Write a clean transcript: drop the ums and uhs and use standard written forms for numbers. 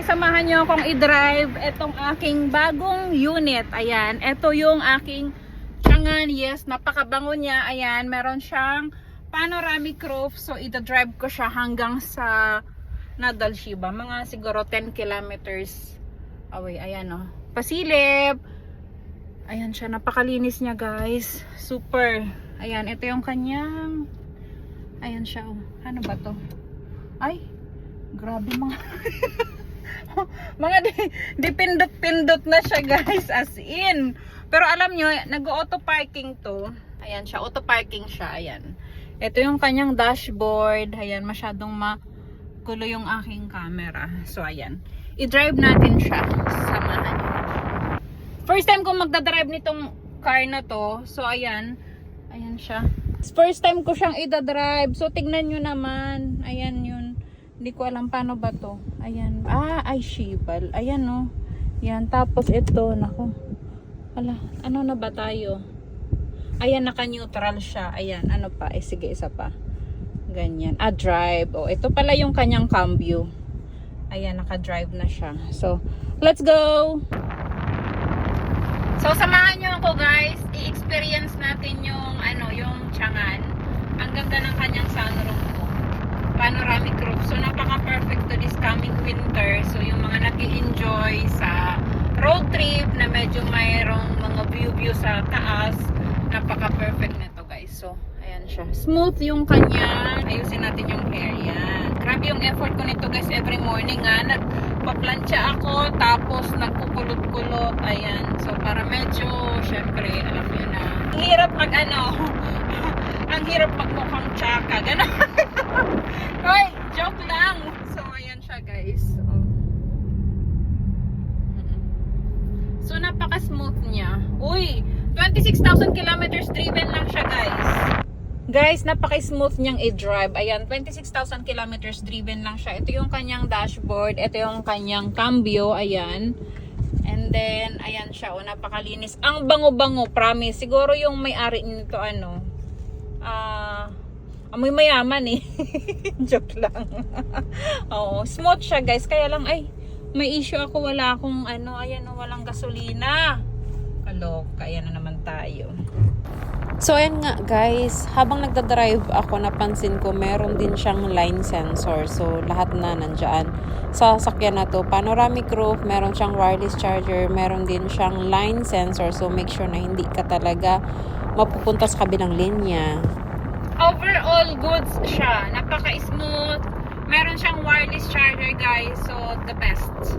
samahan nyo akong i-drive itong aking bagong unit. Ayan, ito yung aking Chang'an. Yes, napakabango niya. Ayan, meron siyang panoramic roof. So, i-drive ko siya hanggang sa Nadalshiba. Mga siguro 10 kilometers away. Ayan o. Pasilip. Ayan siya. Napakalinis niya guys. Super. Ayan, ito yung kanyang. Ayan siya o. Ano ba to? Ay, grabe mga mga dipindot-pindot na siya guys, as in. Pero alam nyo, nag-auto parking to. Ayan siya, auto parking siya. Ayan, ito yung kanyang dashboard. Ayan, masyadong magulo yung aking camera. So ayan, i-drive natin siya. Samahan nyo. First time ko magdadrive nitong car na to. So ayan, ayan siya. First time ko siyang i-drive. So tignan nyo naman. Ayan yun. Hindi ko alam paano ba to. Ayan. Ay shibal. Ayan no. Yan. Tapos ito. Naku. Ala. Ano na ba tayo? Ayan. Naka-neutral siya. Ayan. Ano pa? Sige. Isa pa. Ganyan. Drive. Ito pala yung kanyang cambio. Ayan. Naka-drive na siya. So, let's go! So, samahan nyo ako guys. I-experience natin yung yung Chang'an. Ang ganda ng kanyang sunroof ko. Panoramic roof. So, napaka-perfect to this coming winter. So, yung mga nag-i-enjoy sa road trip na medyo mayroong mga view sa taas, napaka-perfect nito guys. So, ayan siya. Smooth yung kanya. Ayusin natin yung hair. Yan. Grabe yung effort ko nito guys every morning nagpa-plancha ako, tapos nagkukulot-kulot. Ayan. So, para medyo, syempre, alam nyo na. Ang hirap ang hirap magmukhang tsaka. Ganon. Hoy, joke lang. So, ayan siya guys. So, napaka-smooth niya. Uy, 26,000 kilometers driven lang siya guys. Guys, napaka-smooth niyang i-drive. Ayan, 26,000 kilometers driven lang siya. Ito yung kanyang dashboard. Ito yung kanyang cambio. Ayan. And then, ayan siya. Napakalinis. Ang bango-bango, promise. Siguro yung may-ari nito, amoy mayaman eh. Joke lang. Oo, smooth siya guys. Kaya lang, may issue ako. Wala akong ayan, walang gasolina. Kaloka, ayan na naman tayo. So ayan nga guys, habang nagdadrive ako, napansin ko meron din siyang line sensor. So lahat na nandyan sa sasakyan na to. Panoramic roof, meron siyang wireless charger, meron din siyang line sensor. So make sure na hindi ka talaga mapupunta sa kabilang linya. Overall goods siya, napaka-smooth. Meron siyang wireless charger guys, so the best.